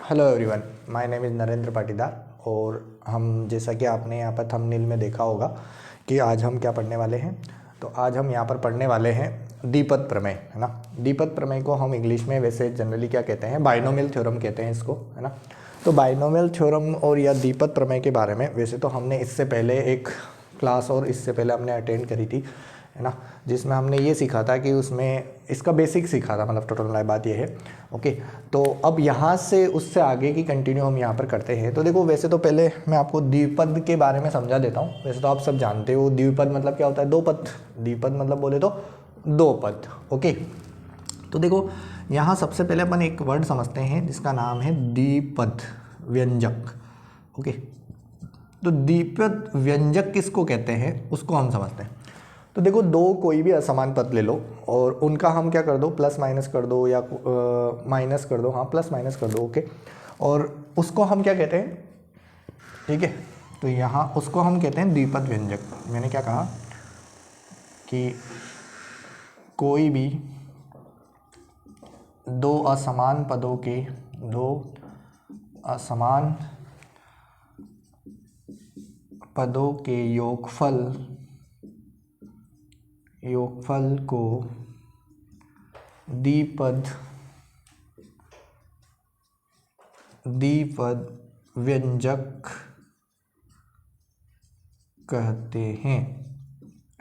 Hello everyone, my name is Narendra Patidar. और हम जैसा कि आपने यहाँ पर थंबनेल में देखा होगा कि आज हम क्या पढ़ने वाले हैं। तो आज हम यहाँ पर पढ़ने वाले हैं द्विपद प्रमेय, है ना। द्विपद प्रमेय को हम इंग्लिश में वैसे जनरली क्या कहते हैं, बाइनोमियल थ्योरम कहते हैं इसको, है ना। तो बाइनोमियल थ्योरम और या द्विपद प्रमेय के बारे में वैसे तो हमने इससे पहले एक क्लास और इससे पहले हमने अटेंड करी थी, है ना, जिसमें हमने ये सीखा था कि उसमें इसका बेसिक सीखा था, मतलब टोटल बात ये है। ओके, तो अब यहाँ से उससे आगे की कंटिन्यू हम यहाँ पर करते हैं। तो देखो, वैसे तो पहले मैं आपको द्विपद के बारे में समझा देता हूँ। वैसे तो आप सब जानते हो द्विपद मतलब क्या होता है, दो पद। द्विपद मतलब बोले तो दो पद। ओके, तो देखो यहाँ सबसे पहले अपन एक वर्ड समझते हैं जिसका नाम है द्विपद व्यंजक। ओके, तो द्विपद व्यंजक किसको कहते हैं उसको हम समझते हैं। तो देखो, दो कोई भी असमान पद ले लो और उनका हम क्या कर दो, प्लस माइनस कर दो या माइनस कर दो, हाँ प्लस माइनस कर दो। ओके, और उसको हम क्या कहते हैं, ठीक है। तो यहाँ उसको हम कहते हैं द्विपद व्यंजक। मैंने क्या कहा कि कोई भी दो असमान पदों के, दो असमान पदों के योगफल को द्विपद व्यंजक कहते हैं,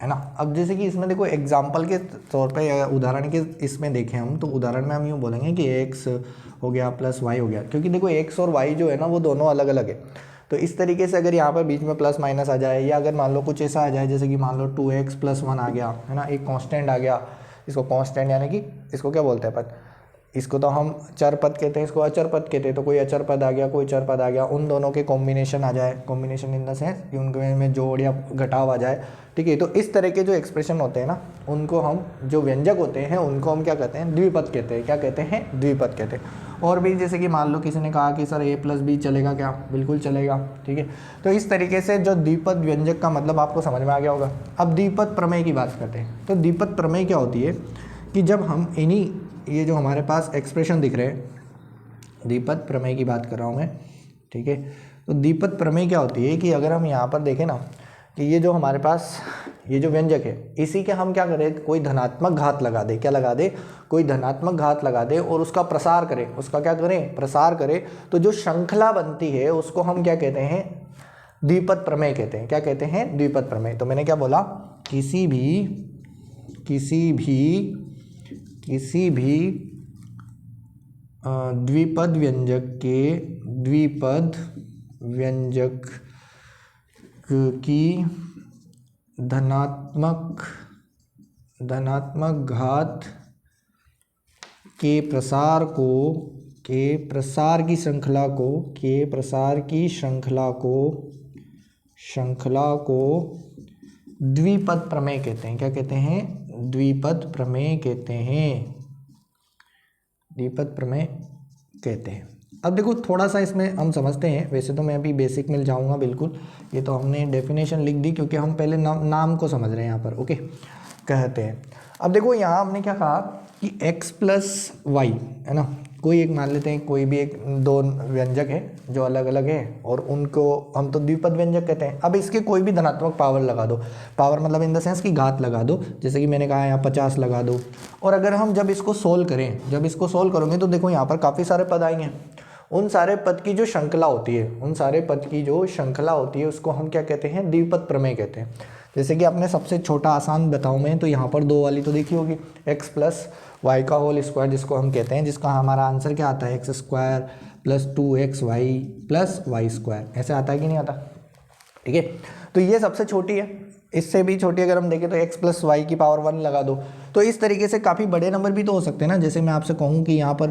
है ना। अब जैसे कि इसमें देखो एग्जाम्पल के तौर पे या उदाहरण के इसमें देखें हम, तो उदाहरण में हम यूँ बोलेंगे कि x हो गया प्लस y हो गया, क्योंकि देखो x और y जो है ना वो दोनों अलग अलग है। तो इस तरीके से अगर यहाँ पर बीच में प्लस माइनस आ जाए, या अगर मान लो कुछ ऐसा आ जाए जैसे कि मान लो 2x + 1 आ गया, है ना, एक कांस्टेंट आ गया। इसको कांस्टेंट यानी कि इसको क्या बोलते हैं अपन, इसको तो हम चर पद कहते हैं, इसको अचर पद कहते हैं। तो कोई अचर पद आ गया, कोई चर पद आ गया, उन दोनों के कॉम्बिनेशन आ जाए, कॉम्बिनेशन इन द सेंस कि उनके में जोड़ या घटाव आ जाए, ठीक है। तो इस तरह के जो एक्सप्रेशन होते हैं ना, उनको हम, जो व्यंजक होते हैं उनको हम क्या कहते हैं, द्विपद कहते हैं। क्या कहते हैं, द्विपद कहते हैं। और भी जैसे कि मान लो किसी ने कहा कि सर a + b चलेगा क्या, बिल्कुल चलेगा, ठीक है। तो इस तरीके से जो द्विपद व्यंजक का मतलब आपको समझ में आ गया होगा। अब द्विपद प्रमेय की बात करते हैं। तो द्विपद प्रमेय क्या होती है कि जब हम इन्हीं, ये जो हमारे पास एक्सप्रेशन दिख रहे हैं, द्विपद प्रमेय की बात कर रहा हूँ मैं, ठीक है। तो द्विपद प्रमेय क्या होती है कि अगर हम यहाँ पर देखें ना कि ये जो हमारे पास ये जो व्यंजक है, इसी के हम क्या करें, कोई धनात्मक घात लगा दे, क्या लगा दे, कोई धनात्मक घात लगा दे और उसका प्रसार करें, उसका क्या करें, प्रसार करें। तो जो श्रृंखला बनती है उसको हम क्या कहते हैं, द्विपद प्रमेय कहते हैं। क्या कहते हैं, द्विपद प्रमेय। तो मैंने क्या बोला, किसी भी द्विपद व्यंजक की धनात्मक घात के प्रसार की श्रृंखला को द्विपद प्रमेय कहते हैं। क्या कहते हैं, द्विपद प्रमेय कहते हैं, द्विपद प्रमेय कहते हैं। अब देखो थोड़ा सा इसमें हम समझते हैं। वैसे तो मैं अभी बेसिक में जाऊंगा बिल्कुल, ये तो हमने डेफिनेशन लिख दी क्योंकि हम पहले नाम को समझ रहे हैं यहाँ पर। ओके, कहते हैं। अब देखो यहाँ हमने क्या कहा कि x + y, है ना, कोई एक मान लेते हैं, कोई भी एक दो व्यंजक है जो अलग अलग है और उनको हम तो द्विपद व्यंजक कहते हैं। अब इसके कोई भी धनात्मक पावर लगा दो, पावर मतलब इन द सेंस की घात लगा दो, जैसे कि मैंने कहा यहाँ 50 लगा दो। और अगर हम जब इसको सोल्व करेंगे तो देखो यहाँ पर काफ़ी सारे पद आएंगे। उन सारे पद की जो श्रृंखला होती है उसको हम क्या कहते हैं, द्विपद प्रमेय कहते हैं। जैसे कि आपने सबसे छोटा आसान बताऊं मैं, तो यहाँ पर दो वाली तो देखी होगी, x + y का होल स्क्वायर जिसको हम कहते हैं, जिसका हमारा आंसर क्या आता है, x² + 2xy + y²। ऐसे आता है कि नहीं आता, ठीक है। तो ये सबसे छोटी है। इससे भी छोटी अगर हम देखें तो x + y की पावर 1 लगा दो। तो इस तरीके से काफ़ी बड़े नंबर भी तो हो सकते हैं ना। जैसे मैं आपसे कहूँ कि यहाँ पर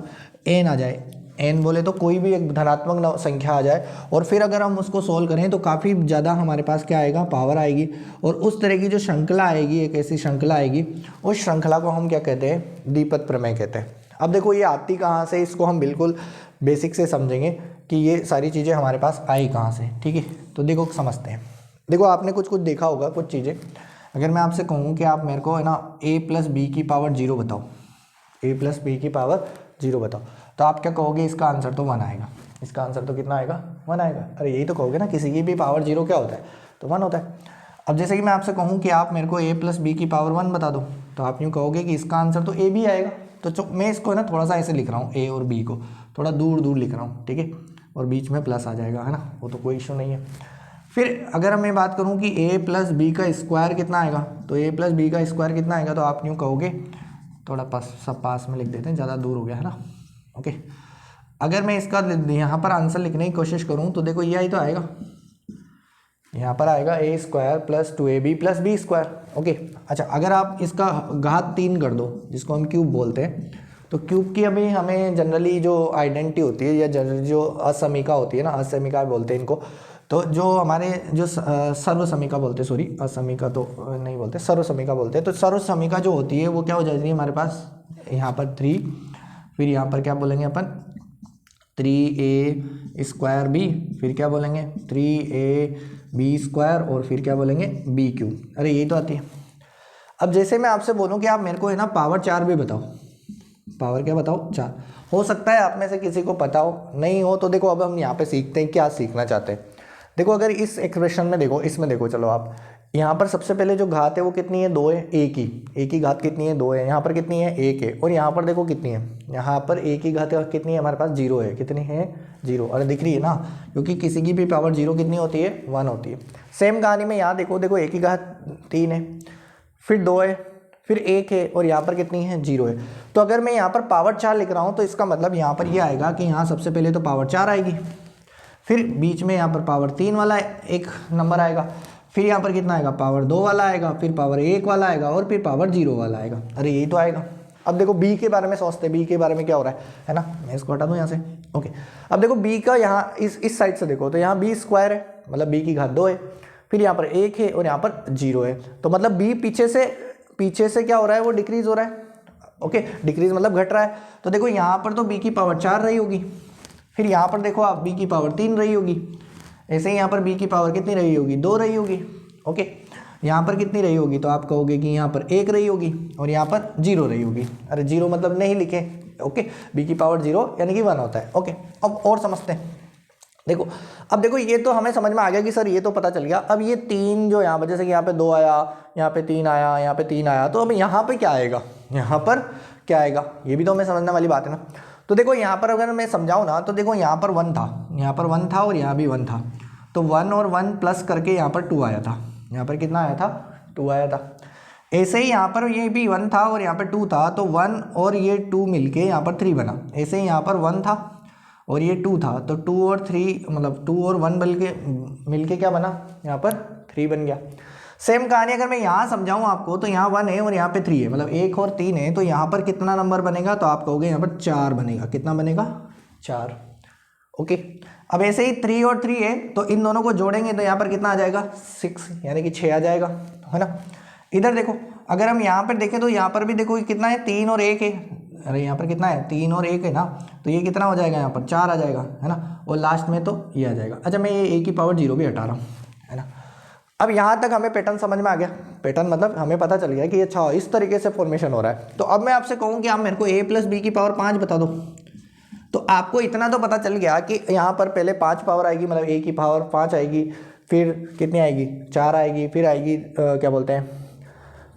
n आ जाए, n बोले तो कोई भी एक धनात्मक संख्या आ जाए और फिर अगर हम उसको सोल्व करें तो काफ़ी ज़्यादा हमारे पास क्या आएगा, पावर आएगी। और उस तरह की जो श्रृंखला आएगी, एक ऐसी श्रृंखला आएगी, उस श्रृंखला को हम क्या कहते हैं, द्विपद प्रमेय कहते हैं। अब देखो ये आती कहाँ से, इसको हम बिल्कुल बेसिक से समझेंगे कि ये सारी चीज़ें हमारे पास आई कहाँ से, ठीक है। तो देखो समझते हैं। देखो आपने कुछ देखा होगा, कुछ चीज़ें। अगर मैं आपसे कहूँ कि आप मेरे को, है ना, a + b की पावर 0 बताओ, तो आप क्या कहोगे, इसका आंसर तो 1 आएगा। इसका आंसर तो कितना आएगा, 1 आएगा। अरे यही तो कहोगे ना, किसी की भी पावर 0 क्या होता है, तो 1 होता है। अब जैसे कि मैं आपसे कहूँ कि आप मेरे को a प्लस बी की पावर 1 बता दो, तो आप यूँ कहोगे कि इसका आंसर तो a भी आएगा। तो मैं इसको ना थोड़ा सा ऐसे लिख रहा हूँ, a और b को थोड़ा दूर दूर लिख रहा हूँ, ठीक है, और बीच में प्लस आ जाएगा, है ना, वो तो कोई इशू नहीं है। फिर अगर मैं बात करूँ कि a प्लस बी का स्क्वायर कितना आएगा, तो a प्लस बी का स्क्वायर कितना आएगा, तो आप यूँ कहोगे, थोड़ा पास में लिख देते हैं, ज़्यादा दूर हो गया है ना, ओके। अगर मैं इसका यहाँ पर आंसर लिखने की कोशिश करूँ तो देखो ये आई तो आएगा, यहाँ पर आएगा a square plus 2ab plus B square, okay. अच्छा, अगर आप इसका घात 3 कर दो, जिसको हम क्यूब बोलते हैं, तो क्यूब की अभी हमें जनरली जो आइडेंटिटी होती है या जनरली जो असमीका होती है ना, असमीका बोलते हैं इनको, तो जो हमारे जो सर्वसमीका बोलते हैं, सॉरी असमीका तो नहीं बोलते, सर्वसमीका बोलते हैं। तो सर्वसमीका जो होती है वो क्या हो जाती है हमारे पास, यहाँ पर 3, फिर यहाँ पर क्या बोलेंगे अपन 3a स्क्वायर बी, फिर क्या बोलेंगे 3ab स्क्वायर, और फिर क्या बोलेंगे बी क्यूब। अरे यही तो आती है। अब जैसे मैं आपसे बोलूँ कि आप मेरे को है ना पावर 4 भी बताओ, पावर क्या बताओ 4, हो सकता है आप में से किसी को पता हो, नहीं हो तो देखो अब हम यहाँ पे सीखते हैं क्या सीखना चाहते हैं। देखो अगर इस एक्सप्रेशन में देखो, इसमें देखो, चलो आप यहाँ पर सबसे पहले जो घात है वो कितनी है, 2 है, a की घात कितनी है, 2 है, यहाँ पर कितनी है 1 है, और यहाँ पर देखो कितनी है, यहाँ पर a की घात कितनी है हमारे पास 0 है, कितनी है 0। अरे दिख रही है ना, क्योंकि किसी की भी पावर 0 कितनी होती है 1 होती है। सेम कहानी में यहाँ देखो, देखो a की घात 3 है, फिर 2 है, फिर 1 है, और यहाँ पर कितनी है 0 है। तो अगर मैं यहाँ पर पावर 4 लिख रहा हूँ तो इसका मतलब यहाँ पर ये आएगा कि यहाँ सबसे पहले तो पावर 4 आएगी, फिर बीच में यहाँ पर पावर 3 वाला एक नंबर आएगा, फिर यहाँ पर कितना आएगा पावर 2 वाला आएगा, फिर पावर 1 वाला आएगा, और फिर पावर 0 वाला आएगा। अरे यही तो आएगा। अब देखो b के बारे में सोचते हैं, b के बारे में क्या हो रहा है ना, मैं इसको हटा दूँ यहाँ से, ओके। अब देखो b का यहाँ इस साइड से देखो, तो यहाँ b स्क्वायर है, मतलब b की घात 2 है, फिर यहाँ पर 1 है, और यहाँ पर 0 है, तो मतलब b पीछे से क्या हो रहा है, वो डिक्रीज हो रहा है, ओके, डिक्रीज मतलब घट रहा है। तो देखो यहाँ पर तो b की पावर 4 रही होगी, फिर यहाँ पर देखो आप b की पावर 3 रही होगी, ऐसे ही यहाँ पर b की पावर कितनी रही होगी 2 रही होगी, ओके। यहाँ पर कितनी रही होगी, तो आप कहोगे कि यहाँ पर 1 रही होगी, और यहाँ पर 0 रही होगी। अरे 0 मतलब नहीं लिखे, ओके, b की पावर 0 यानी कि 1 होता है, ओके। अब और समझते हैं, देखो अब देखो ये तो हमें समझ में आ गया कि सर ये तो पता चल गया। अब ये 3 जो यहाँ पर, जैसे कि यहाँ पे 2 आया, यहाँ पे 3 आया, यहाँ पे 3 आया, तो अब यहाँ पे क्या आएगा, यहाँ पर क्या आएगा, ये भी तो हमें समझने वाली बात है ना। तो देखो यहाँ पर अगर मैं समझाऊँ ना, तो देखो यहाँ पर 1 था, यहाँ पर 1 था, और यहाँ भी 1 था, तो 1 और 1 प्लस करके यहाँ पर 2 आया था, यहाँ पर कितना आया था 2 आया था। ऐसे ही यहाँ पर ये भी 1 था और यहाँ पर 2 था, तो 1 और ये 2 मिलके यहाँ पर 3 बना। ऐसे ही यहाँ पर 1 था और ये 2 था, तो 2 और 3 मतलब 2 और 1 मिलके क्या बना, यहाँ पर 3 बन गया। सेम कहानी अगर मैं यहाँ समझाऊँ आपको, तो यहाँ 1 है और यहाँ पे 3 है, मतलब 1 और 3 है, तो यहाँ पर कितना नंबर बनेगा, तो आप कहोगे यहाँ पर 4 बनेगा। कितना बनेगा 4, ओके। अब ऐसे ही 3 और 3 है, तो इन दोनों को जोड़ेंगे तो यहाँ पर कितना आ जाएगा 6, यानी कि 6 आ जाएगा, है ना। इधर देखो अगर हम यहाँ पर देखें तो यहाँ पर भी देखो कितना है 3 और 1 है, अरे यहाँ पर कितना है 3 और 1 है ना, तो ये कितना हो जाएगा यहाँ पर 4 आ जाएगा, है ना, और लास्ट में तो ये आ जाएगा। अच्छा मैं ये a की पावर 0 भी हटा रहा हूँ, है ना। अब यहाँ तक हमें पैटर्न समझ में आ गया, पैटर्न मतलब हमें पता चल गया कि अच्छा इस तरीके से फॉर्मेशन हो रहा है। तो अब मैं आपसे कहूँ कि आप मेरे को a प्लस बी की पावर 5 बता दो, तो आपको इतना तो पता चल गया कि यहाँ पर पहले 5 पावर आएगी, मतलब a की पावर 5 आएगी, फिर कितनी आएगी 4 आएगी, फिर आएगी क्या बोलते हैं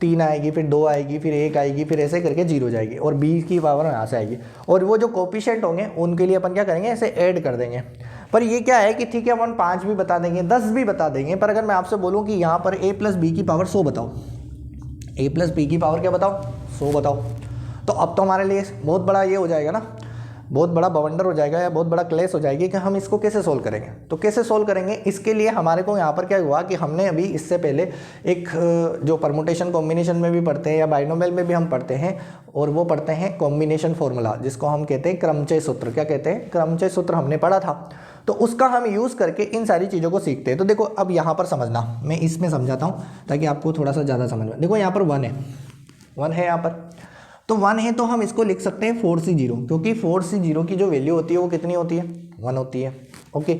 3 आएगी, फिर 2 आएगी, फिर 1 आएगी, फिर ऐसे करके 0 जाएगी, और b की पावर यहाँ से आएगी। और वो जो कोफिशिएंट होंगे उनके लिए अपन क्या करेंगे, ऐसे ऐड कर देंगे। पर ये क्या है कि ठीक है अपन 5 भी बता देंगे, 10 भी बता देंगे, पर अगर मैं आपसे बोलूँ कि यहाँ पर a प्लस बी की पावर 100 बताओ, a प्लस बी की पावर क्या बताओ 100 बताओ, तो अब तो हमारे लिए बहुत बड़ा ये हो जाएगा ना, बहुत बड़ा बवंडर हो जाएगा या बहुत बड़ा क्लेश हो जाएगी कि हम इसको कैसे सोल्व करेंगे। तो कैसे सोल्व करेंगे, इसके लिए हमारे को यहाँ पर क्या हुआ कि हमने अभी इससे पहले एक जो परमुटेशन कॉम्बिनेशन में भी पढ़ते हैं या बाइनोमियल में भी हम पढ़ते हैं, और वो पढ़ते हैं कॉम्बिनेशन फॉर्मूला, जिसको हम कहते हैं क्रमचय सूत्र। क्या कहते हैं, क्रमचय सूत्र हमने पढ़ा था, तो उसका हम यूज़ करके इन सारी चीज़ों को सीखते हैं। तो देखो अब यहाँ पर समझना, मैं इसमें समझाता हूँ ताकि आपको थोड़ा सा ज़्यादा समझ में। देखो यहाँ पर 1 है यहाँ पर, तो 1 है तो हम इसको लिख सकते हैं 4c0, क्योंकि 4c0 की जो वैल्यू होती है वो कितनी होती है 1 होती है, ओके।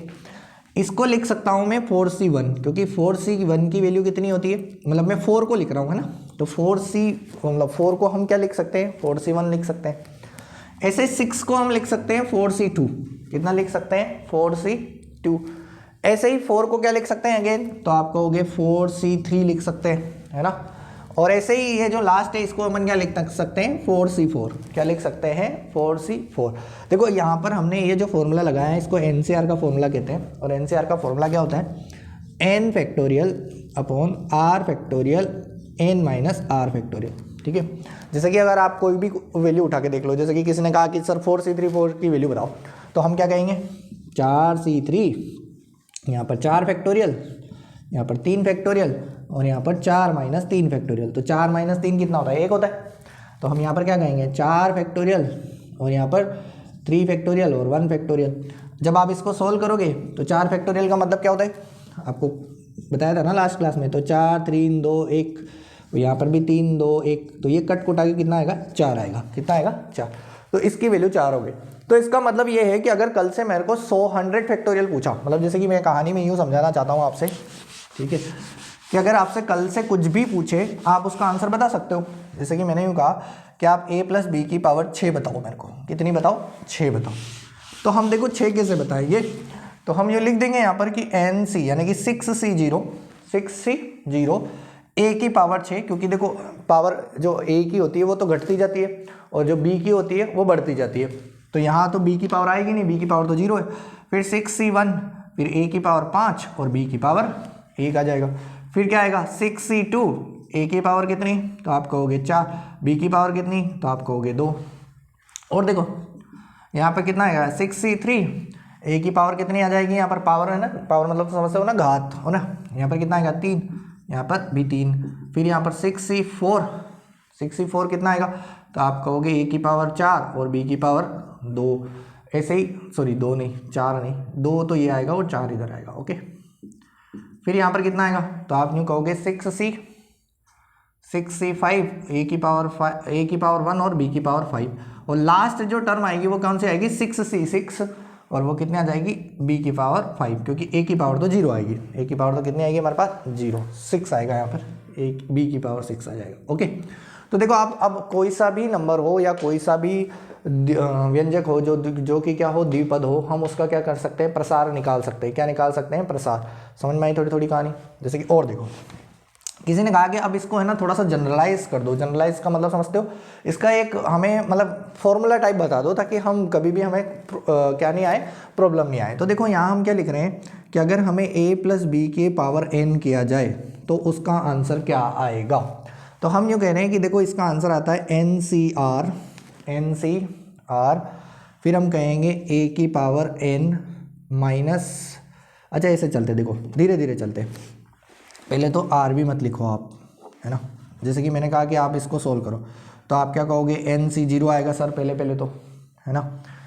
इसको लिख सकता हूँ मैं 4c1, क्योंकि 4c1 की वैल्यू कितनी होती है, मतलब मैं 4 को लिख रहा हूँ, है ना, तो 4c मतलब 4 को हम क्या लिख सकते हैं 4c1 लिख सकते हैं। ऐसे 6 को हम लिख सकते हैं 4c2, कितना लिख सकते हैं 4c2। ऐसे ही 4 को क्या लिख सकते हैं अगेन, तो आप कहोगे 4c3 लिख सकते हैं, है ना। और ऐसे ही ये जो लास्ट है इसको अपन क्या लिख सकते हैं 4c4, क्या लिख सकते हैं 4c4। देखो यहाँ पर हमने ये जो फॉर्मूला लगाया है इसको एनसीआर का फॉर्मूला कहते हैं, और एनसीआर का फॉर्मूला क्या होता है n factorial upon r factorial n minus r factorial, ठीक है। जैसे कि अगर आप कोई भी वैल्यू उठा के देख लो, जैसे कि किसी ने कहा कि सर 4c3 4 की वैल्यू बताओ, तो हम क्या कहेंगे 4c3, यहाँ पर 4 फैक्टोरियल, यहाँ पर 3 फैक्टोरियल, और यहाँ पर 4 माइनस 3 फैक्टोरियल। तो 4 माइनस 3 कितना होता है 1 होता है। तो हम यहाँ पर क्या कहेंगे 4 फैक्टोरियल और यहाँ पर 3 फैक्टोरियल और 1 फैक्टोरियल। जब आप इसको सोल्व करोगे तो 4 फैक्टोरियल का मतलब क्या होता है, आपको बताया था ना लास्ट क्लास में। तो 4 3 2 1, यहाँ पर भी 3 2 1, तो ये कट कुटा के कितना आएगा 4 आएगा। कितना आएगा 4। तो इसकी वैल्यू 4 हो गई। तो इसका मतलब ये है कि अगर कल से मेरे को 100 फैक्टोरियल पूछा, मतलब जैसे कि मैं कहानी में यूँ समझाना चाहता हूँ आपसे, ठीक है, कि अगर आपसे कल से कुछ भी पूछे आप उसका आंसर बता सकते हो। जैसे कि मैंने यूँ कहा कि आप a प्लस बी की पावर 6 बताओ मेरे को, कितनी बताओ 6 बताओ। तो हम देखो 6 कैसे बताएंगे, तो हम ये लिख देंगे यहाँ पर कि NC यानी कि 6c0 a की पावर 6, क्योंकि देखो पावर जो a की होती है वो तो घटती जाती है और जो b की होती है वो बढ़ती जाती है। तो यहाँ तो b की पावर आएगी नहीं, b की पावर तो 0 है। फिर 6c1, फिर a की पावर 5 और b की पावर 1 आ जाएगा। फिर क्या आएगा 6c2, a की पावर कितनी, तो आप कहोगे 4, b की पावर कितनी, तो आप कहोगे 2। और देखो यहाँ पर कितना आएगा 6c3, a की पावर कितनी आ जाएगी, यहाँ पर पावर है ना, पावर मतलब समझते हो ना घात हो ना, यहाँ पर कितना आएगा 3, यहाँ पर भी 3। फिर यहाँ पर 6c4 कितना आएगा, तो आप कहोगे a की पावर 4 और b की पावर 2। ऐसे ही सॉरी 2 नहीं 4 नहीं 2, तो ये आएगा और 4 इधर आएगा। ओके, फिर यहाँ पर कितना आएगा, तो आप यूँ कहोगे 6c5, a की पावर 1 और b की पावर 5, और लास्ट जो टर्म आएगी वो कौन सी आएगी 6c6, और वो कितनी आ जाएगी b की पावर 5, क्योंकि a की पावर तो 0 आएगी, a की पावर तो कितनी आएगी हमारे पास 0, 6 आएगा यहाँ पर, b की पावर 6 आ जाएगा। ओके, तो देखो आप अब कोई सा भी नंबर हो या कोई सा भी व्यंजक हो जो कि क्या हो द्विपद हो, हम उसका क्या कर सकते हैं प्रसार निकाल सकते हैं। क्या निकाल सकते हैं प्रसार। समझ में आई थोड़ी थोड़ी कहानी। जैसे कि और देखो किसी ने कहा कि अब इसको है ना थोड़ा सा जनरलाइज कर दो। जनरलाइज का मतलब समझते हो, इसका एक हमें मतलब फॉर्मूला टाइप बता दो ताकि हम कभी भी हमें क्या नहीं आए प्रॉब्लम नहीं आए। तो देखो यहाँ हम क्या लिख रहे हैं कि अगर हमें a प्लस बी के पावर n किया जाए तो उसका आंसर क्या आएगा। तो हम यूँ कह रहे हैं कि देखो इसका आंसर आता है NCR, फिर हम कहेंगे a की पावर n माइनस, अच्छा ऐसे चलते देखो धीरे धीरे चलते, पहले तो r भी मत लिखो आप, है ना। जैसे कि मैंने कहा कि आप इसको सोल्व करो तो आप क्या कहोगे NC 0 आएगा सर पहले तो, है ना,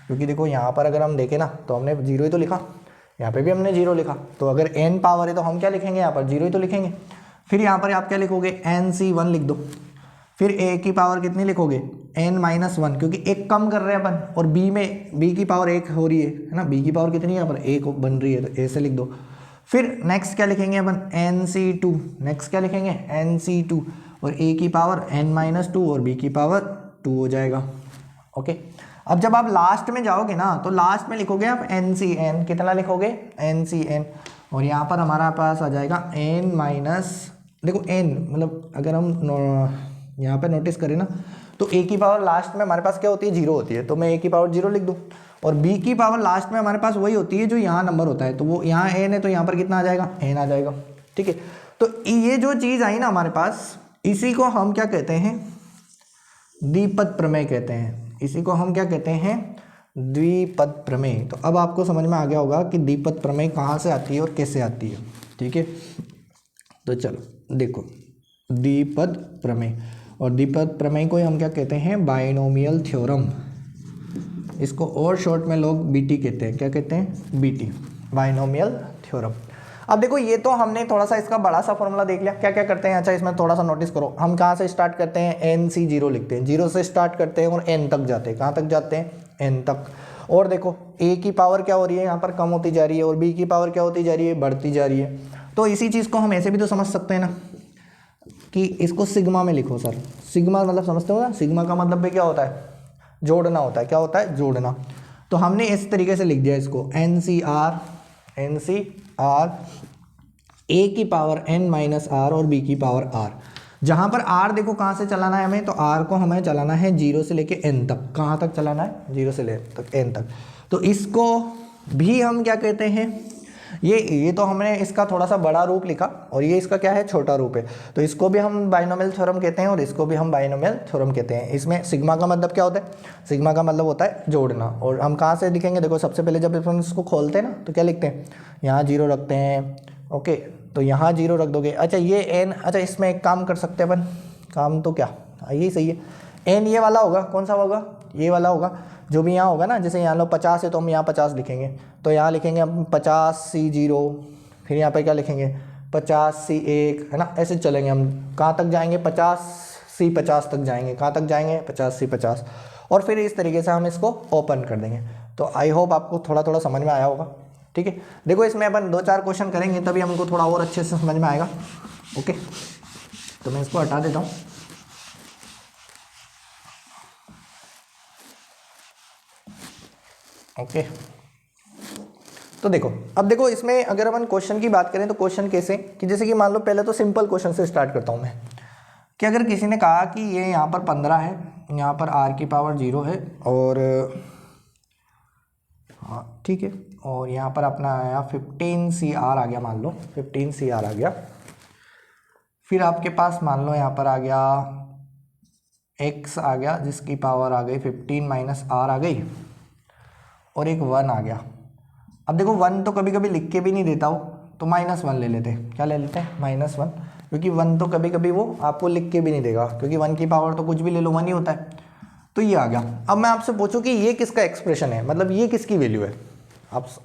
क्योंकि देखो यहाँ पर अगर हम देखें ना तो हमने 0 ही तो लिखा, यहाँ पे भी हमने 0 लिखा, तो अगर n पावर है तो हम क्या लिखेंगे यहाँ पर 0 ही तो लिखेंगे। फिर यहाँ पर आप क्या लिखोगे NC 1 लिख दो, फिर a की पावर कितनी लिखोगे n माइनस 1, क्योंकि एक कम कर रहे हैं अपन, और b की पावर 1 हो रही है ना, b की पावर कितनी है यहाँ पर 1 बन रही है, तो a से लिख दो। फिर नेक्स्ट क्या लिखेंगे अपन NC2, नेक्स्ट क्या लिखेंगे NC2, और a की पावर n माइनस 2 और b की पावर 2 हो जाएगा। ओके, अब जब आप लास्ट में जाओगे ना तो लास्ट में लिखोगे आप NCN, कितना लिखोगे NCN, और यहाँ पर हमारा पास आ जाएगा n माइनस, देखो n मतलब अगर हम यहाँ पे नोटिस करें ना तो a की पावर लास्ट में हमारे पास क्या होती है 0 होती है, तो मैं a की पावर 0 लिख दूँ, और b की पावर लास्ट में हमारे पास वही होती है जो यहाँ नंबर होता है, तो वो यहाँ n है तो यहाँ पर कितना आ जाएगा n आ जाएगा। ठीक है, तो ये जो चीज़ आई ना हमारे पास, इसी को हम क्या कहते हैं द्विपद प्रमेय कहते हैं, इसी को हम क्या कहते हैं द्विपद प्रमेय। तो अब आपको समझ में आ गया होगा कि द्विपद प्रमेय कहाँ से आती है और कैसे आती है। ठीक है, तो चलो देखो द्विपद प्रमेय, और द्विपद प्रमेय को हम क्या कहते हैं बाइनोमियल थ्योरम, इसको और शॉर्ट में लोग बीटी कहते हैं। क्या कहते हैं बीटी, बाइनोमियल थ्योरम। अब देखो ये तो हमने थोड़ा सा इसका बड़ा सा फॉर्मूला देख लिया, क्या क्या करते हैं। अच्छा इसमें थोड़ा सा नोटिस करो, हम कहाँ से स्टार्ट करते हैं NC0 लिखते हैं, 0 से स्टार्ट करते हैं और n तक जाते हैं। कहाँ तक जाते हैं n तक। और देखो a की पावर क्या हो रही है यहाँ पर कम होती जा रही है, और b की पावर क्या होती जा रही है बढ़ती जा रही है। तो इसी चीज़ को हम ऐसे भी तो समझ सकते हैं ना कि इसको सिग्मा में लिखो सर। सिग्मा मतलब समझते हो ना, सिग्मा का मतलब भी क्या होता है जोड़ना होता है। क्या होता है जोड़ना। तो हमने इस तरीके से लिख दिया इसको NCR A की पावर n माइनस आर और B की पावर r। जहाँ पर r देखो कहाँ से चलाना है हमें, तो r को हमें चलाना है 0 से लेके n तक। कहाँ तक चलाना है? 0 से लेकर n तक। तो इसको भी हम क्या कहते हैं, ये तो हमने इसका थोड़ा सा बड़ा रूप लिखा और ये इसका क्या है, छोटा रूप है। तो इसको भी हम बाइनोमियल थ्योरम कहते हैं और इसको भी हम बाइनोमियल थ्योरम कहते हैं। इसमें सिग्मा का मतलब क्या होता है? सिग्मा का मतलब होता है जोड़ना। और हम कहाँ से लिखेंगे? देखो सबसे पहले जब हम इसको खोलते हैं ना तो क्या लिखते हैं, यहाँ 0 रखते हैं। ओके, तो यहाँ 0 रख दोगे। अच्छा ये n, अच्छा इसमें एक काम कर सकते हैं अपन, काम तो क्या, यही सही है। n ये वाला होगा, कौन सा होगा? ये वाला होगा, जो भी यहाँ होगा ना। जैसे यहाँ लो 50 है तो हम यहाँ 50 लिखेंगे, तो यहाँ लिखेंगे हम 50C0, फिर यहाँ पे क्या लिखेंगे 50C1, है ना। ऐसे चलेंगे हम, कहाँ तक जाएंगे? 50C50 तक जाएंगे। कहाँ तक जाएंगे? 50C50। और फिर इस तरीके से हम इसको ओपन कर देंगे। तो आई होप आपको थोड़ा थोड़ा समझ में आया होगा। ठीक है, देखो इसमें अपन 2-4 क्वेश्चन करेंगे तभी हमको थोड़ा और अच्छे से समझ में आएगा। ओके, तो मैं इसको हटा देता हूँ। ओके, तो देखो, अब देखो इसमें अगर अपन क्वेश्चन की बात करें तो क्वेश्चन कैसे कि जैसे कि मान लो, पहले तो सिंपल क्वेश्चन से स्टार्ट करता हूँ मैं, कि अगर किसी ने कहा कि ये यहाँ पर 15 है, यहाँ पर r की पावर 0 है, और हाँ ठीक है, और यहाँ पर अपना आया 15CR आ गया, मान लो 15CR आ गया। फिर आपके पास मान लो यहाँ पर आ गया x आ गया, जिसकी पावर आ गई 15 माइनस r आ गई, और एक 1 आ गया। अब देखो 1 तो कभी कभी लिख के भी नहीं देता हो, तो -1 ले लेते हैं। क्या ले लेते हैं? -1, क्योंकि 1 तो कभी कभी वो आपको लिख के भी नहीं देगा, क्योंकि 1 की पावर तो कुछ भी ले लो 1 ही होता है। तो ये आ गया। अब मैं आपसे पूछूं कि ये किसका एक्सप्रेशन है, मतलब ये किसकी वैल्यू है।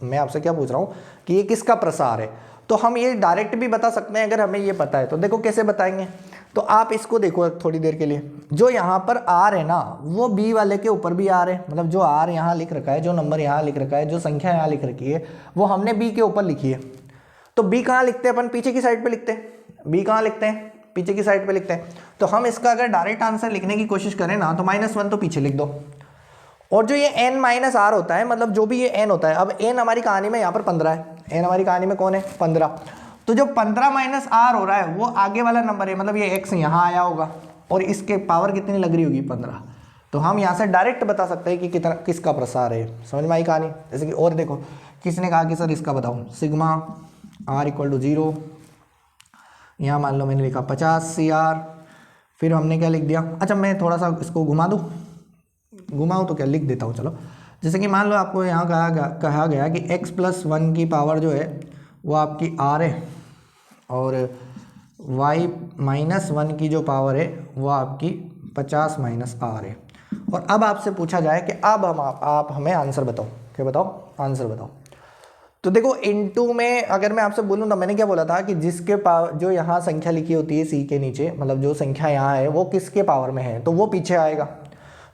मैं आपसे क्या पूछ रहा हूँ कि ये किसका प्रसार है। तो हम ये डायरेक्ट भी बता सकते हैं अगर हमें ये पता है। तो देखो कैसे बताएंगे, तो आप इसको देखो थोड़ी देर के लिए, जो यहाँ पर r है ना, वो b वाले के ऊपर भी r है। मतलब जो r यहाँ लिख रखा है, जो नंबर यहाँ लिख रखा है, जो संख्या यहाँ लिख रखी है, वो हमने b के ऊपर लिखी है। तो b कहाँ लिखते हैं अपन? पीछे की साइड पे लिखते हैं। b कहाँ लिखते हैं? पीछे की साइड पे लिखते हैं। तो हम इसका अगर डायरेक्ट आंसर लिखने की कोशिश करें ना, तो -1 तो पीछे लिख दो, और जो ये n माइनस आर होता है, मतलब जो भी ये n होता है, अब n हमारी कहानी में यहाँ पर 15 है, n हमारी कहानी में कौन है? 15। तो जो 15 माइनस आर हो रहा है वो आगे वाला नंबर है, मतलब ये x यहाँ आया होगा, और इसके पावर कितनी लग रही होगी? 15। तो हम यहाँ से डायरेक्ट बता सकते हैं कि कितना किसका प्रसार है। समझ में आई कहानी? जैसे कि और देखो, किसने कहा कि सर इसका बताओ, सिग्मा r = 0, यहाँ मान लो मैंने लिखा 50CR, फिर हमने क्या लिख दिया। अच्छा मैं थोड़ा सा इसको घुमा दूँ, घुमाऊँ तो क्या लिख देता हूँ, चलो। जैसे कि मान लो आपको यहाँ कहा गया कि x+1 की पावर जो है वो आपकी r है, और y-1 की जो पावर है वो आपकी 50 माइनस r है। और अब आपसे पूछा जाए कि अब आप हमें आंसर बताओ। क्या बताओ? आंसर बताओ। तो देखो इनटू में अगर मैं आपसे बोलूँ तो मैंने क्या बोला था कि जिसके पावर, जो यहाँ संख्या लिखी होती है c के नीचे, मतलब जो संख्या यहाँ है वो किसके पावर में है, तो वो पीछे आएगा।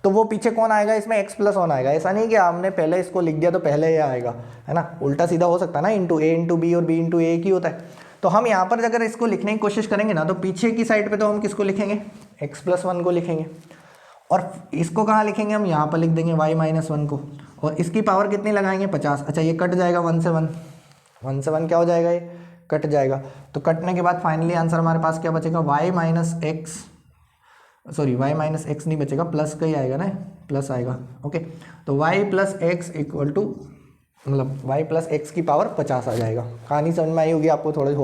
तो वो पीछे कौन आएगा? इसमें x+1 आएगा। ऐसा नहीं कि आपने पहले इसको लिख दिया तो पहले ये आएगा, है ना। उल्टा सीधा हो सकता है ना, × a × b और b × a एक ही होता है। तो हम यहाँ पर अगर इसको लिखने की कोशिश करेंगे ना, तो पीछे की साइड पे तो हम किसको लिखेंगे? x+1 को लिखेंगे। और इसको कहाँ लिखेंगे? हम यहाँ पर लिख देंगे y-1 को, और इसकी पावर कितनी लगाएंगे? 50। अच्छा ये कट जाएगा 1 से 1, 1 से 1 क्या हो जाएगा? ये कट जाएगा। तो कटने के बाद फाइनली आंसर हमारे पास क्या बचेगा? y-x नहीं बचेगा, प्लस का ही आएगा ना, प्लस आएगा। ओके, तो y+x = मतलब y+x की पावर 50 आ जाएगा। कहानी समझ में आई होगी आपको थोड़ी,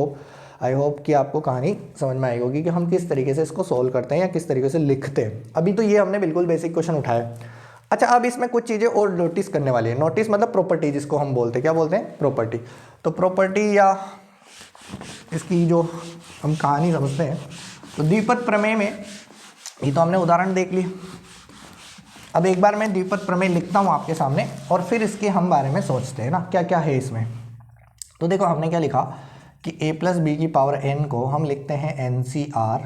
आई होप कि आपको कहानी समझ में आई होगी कि हम किस तरीके से इसको सोल्व करते हैं या किस तरीके से लिखते हैं। अभी तो ये हमने बिल्कुल बेसिक क्वेश्चन उठाया। अच्छा अब इसमें कुछ चीज़ें और नोटिस करने वाली है। नोटिस मतलब प्रॉपर्टी, जिसको हम बोलते हैं, क्या बोलते हैं? प्रॉपर्टी। तो प्रॉपर्टी या इसकी जो हम कहानी समझते हैं, तो द्विपद प्रमेय में ये तो हमने उदाहरण देख लिया। अब एक बार मैं द्विपद प्रमेय लिखता हूँ आपके सामने, और फिर इसके हम बारे में सोचते हैं ना क्या क्या है इसमें। तो देखो हमने क्या लिखा कि a+b की पावर n को हम लिखते हैं NCR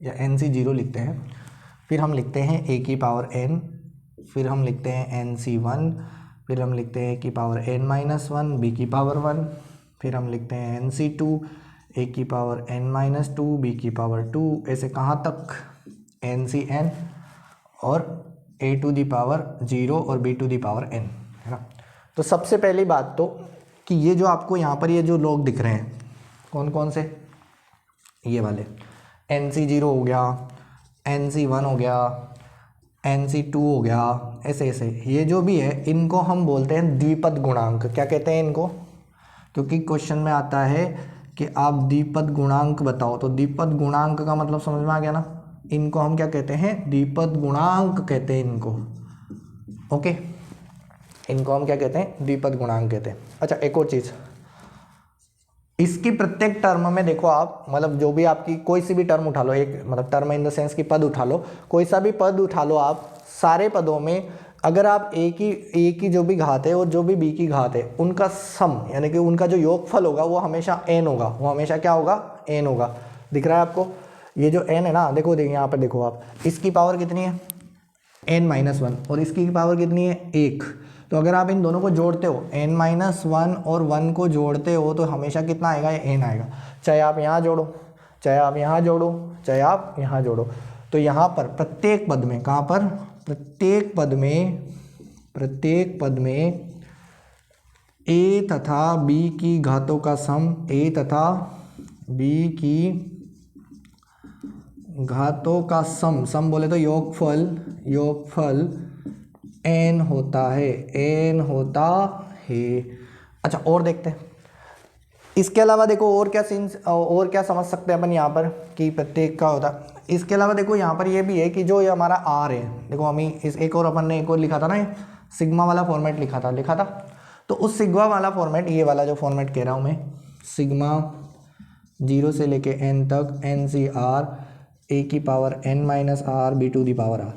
या NC0 लिखते हैं, फिर हम लिखते हैं a की पावर n, फिर हम लिखते हैं NC1, फिर हम लिखते हैं a की पावर n-1, b की पावर 1, फिर हम लिखते हैं NC2, a की पावर n-2, b की पावर 2, ऐसे कहाँ तक? NCn और a टू दी पावर 0 और b to the power n। है ना। तो सबसे पहली बात तो कि ये जो आपको यहाँ पर ये जो लोग दिख रहे हैं कौन कौन से, ये वाले NC0 हो गया, NC1 हो गया, NC2 हो गया, ऐसे ऐसे ये जो भी है इनको हम बोलते हैं द्विपद गुणांक। क्या कहते हैं इनको, क्योंकि क्वेश्चन में आता है कि आप द्विपद गुणांक बताओ, तो द्विपद गुणांक का मतलब समझ में आ गया ना, इनको हम क्या कहते हैं, द्विपद गुणांक कहते हैं इनको। ओके, इनको हम क्या कहते हैं, द्विपद गुणांक कहते हैं। अच्छा एक और चीज़, इसकी प्रत्येक टर्म में देखो आप, मतलब जो भी आपकी कोई सी भी टर्म उठा लो, एक मतलब टर्म इन द सेंस की पद उठा लो, कोई सा भी पद उठा लो आप, सारे पदों में अगर आप ए की जो भी घात है और जो भी बी की घात है उनका सम यानी कि उनका जो योगफल होगा वो हमेशा n होगा, वो हमेशा क्या होगा, n होगा। दिख रहा है आपको ये जो n है ना, देखो देखिए यहाँ पर देखो आप, इसकी पावर कितनी है n-1 और इसकी पावर कितनी है 1। तो अगर आप इन दोनों को जोड़ते हो n-1 और 1 को जोड़ते हो तो हमेशा कितना आएगा, ये n आएगा। चाहे आप यहाँ जोड़ो, चाहे आप यहाँ जोड़ो, चाहे आप यहाँ जोड़ो, तो यहाँ पर प्रत्येक पद में, कहाँ पर, प्रत्येक पद में a तथा b की घातों का सम, a तथा b की घातों का सम बोले तो योगफल n होता है। अच्छा और देखते हैं, इसके अलावा देखो और क्या समझ सकते हैं अपन यहाँ पर कि प्रत्येक का होता है। इसके अलावा देखो यहाँ पर ये भी है कि जो ये हमारा r है, देखो हम इस एक और अपन ने एक और लिखा था ना, ये सिग्मा वाला फॉर्मेट लिखा था। तो उस सिग्मा वाला फॉर्मेट, ये वाला जो फॉर्मेट कह रहा हूँ मैं, सिग्मा 0 से लेके n तक NCR a की power n-r b to the power r।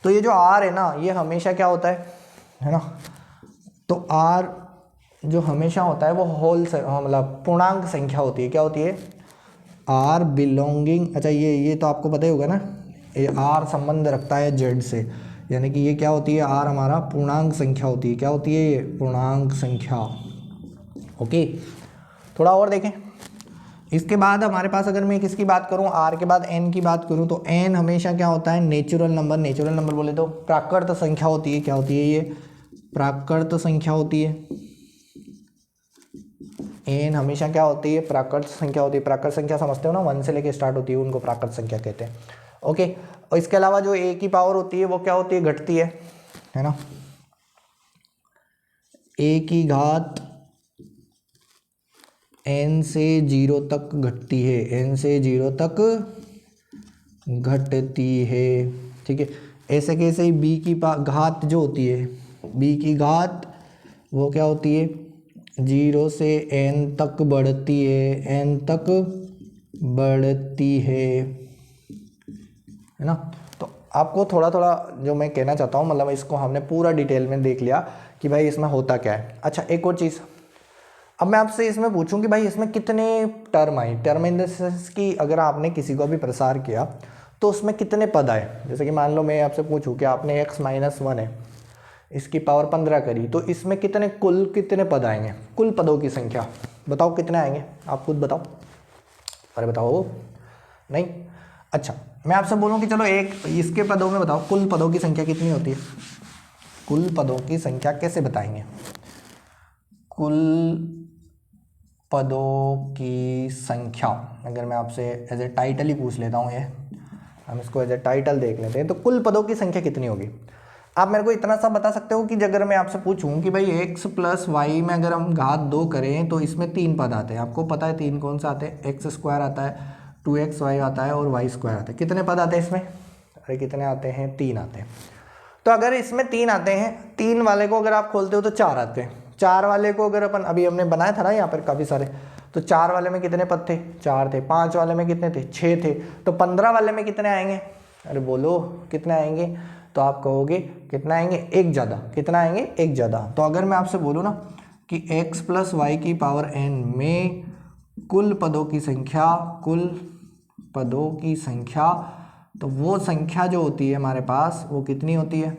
तो ये जो r है ना, ये हमेशा क्या होता है ना, तो r जो हमेशा होता है वो मतलब पूर्णांक संख्या होती है। क्या होती है, r बिलोंगिंग, अच्छा ये तो आपको पता ही होगा ना, ये r संबंध रखता है z से, यानी कि ये क्या होती है, r हमारा पूर्णांक संख्या होती है। क्या होती है ये, पूर्णांक संख्या। ओके, थोड़ा और देखें। इसके बाद हमारे पास अगर मैं किसकी बात करूं, r के बाद n की बात करूं, तो n हमेशा क्या होता है, नेचुरल नंबर बोले तो प्राकृत संख्या होती है। क्या होती है ये, प्राकृत संख्या होती है। n हमेशा क्या होती है, प्राकृत संख्या होती है। प्राकृत संख्या समझते हो ना, 1 से लेके स्टार्ट होती है, उनको प्राकृत संख्या कहते हैं। ओके, और इसके अलावा जो a की पावर होती है वो क्या होती है, घटती है ना। a की घात n से 0 तक घटती है, n से 0 तक घटती है, ठीक है। ऐसे कैसे ही b की घात जो होती है, b की घात वो क्या होती है, 0 से n तक बढ़ती है, n तक बढ़ती है ना। तो आपको थोड़ा थोड़ा जो मैं कहना चाहता हूँ, मतलब इसको हमने पूरा डिटेल में देख लिया कि भाई इसमें होता क्या है। अच्छा एक और चीज़, अब मैं आपसे इसमें पूछूं कि भाई इसमें कितने term I, term in the sense की अगर आपने किसी को भी प्रसार किया तो उसमें कितने पद आए। जैसे कि मान लो मैं आपसे पूछूं कि आपने x-1 है, इसकी पावर 15 करी, तो इसमें कितने पद आएंगे, कुल पदों की संख्या बताओ कितने आएंगे, आप खुद बताओ। अरे बताओ नहीं। अच्छा मैं आपसे बोलूँ कि चलो एक इसके पदों में बताओ कुल पदों की संख्या कितनी होती है। कुल पदों की संख्या कैसे बताएंगे, कुल पदों की संख्या अगर मैं आपसे एज ए टाइटल ही पूछ लेता हूँ, ये हम इसको एज ए टाइटल देख लेते हैं, तो कुल पदों की संख्या कितनी होगी। आप मेरे को इतना सा बता सकते हो कि अगर मैं आपसे पूछूं कि भाई x + y में अगर हम घात 2 करें तो इसमें 3 पद आते हैं, आपको पता है 3 कौन सा आते हैं, x² आता है, 2xy आता है और y² आता है। कितने पद आते हैं इसमें, अरे कितने आते हैं, 3 आते हैं। तो अगर इसमें 3 आते हैं, 3 वाले को अगर आप खोलते हो तो 4 आते हैं। 4 वाले को अगर अपन अभी हमने बनाया था ना यहाँ पर काफ़ी सारे, तो 4 वाले में कितने पद थे, 4 थे। 5 वाले में कितने थे, 6 थे। तो 15 वाले में कितने आएंगे, अरे बोलो कितने आएंगे, तो आप कहोगे कितना आएंगे, एक ज़्यादा। कितना आएंगे, एक ज़्यादा। तो अगर मैं आपसे बोलूँ ना कि x + y की पावर n में कुल पदों की संख्या, कुल पदों की संख्या, तो वो संख्या जो होती है हमारे पास वो कितनी होती है,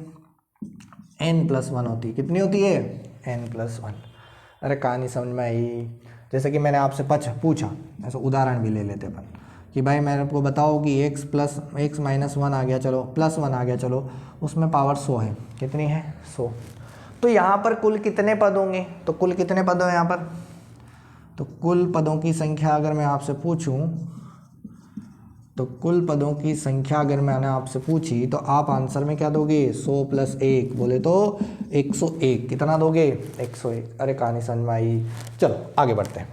n+1 होती है। कितनी होती है, n+1। अरे कहानी समझ में आई। जैसे कि मैंने आपसे पूछा, ऐसा उदाहरण भी ले लेते अपन कि भाई मैंने आपको बताओ कि x-1 आ गया, चलो +1 आ गया, चलो उसमें पावर 100 है। कितनी है, 100। तो तो यहाँ पर कुल कितने पद होंगे, तो कुल कितने पद हैं यहाँ पर, तो कुल पदों की संख्या अगर मैं आपसे पूछूं, तो कुल पदों की संख्या अगर मैंने आपसे पूछी तो आप आंसर में क्या दोगे, 100 + 1 बोले तो 101। कितना दोगे, 101। अरे कहानी समझ में आई। चलो आगे बढ़ते हैं।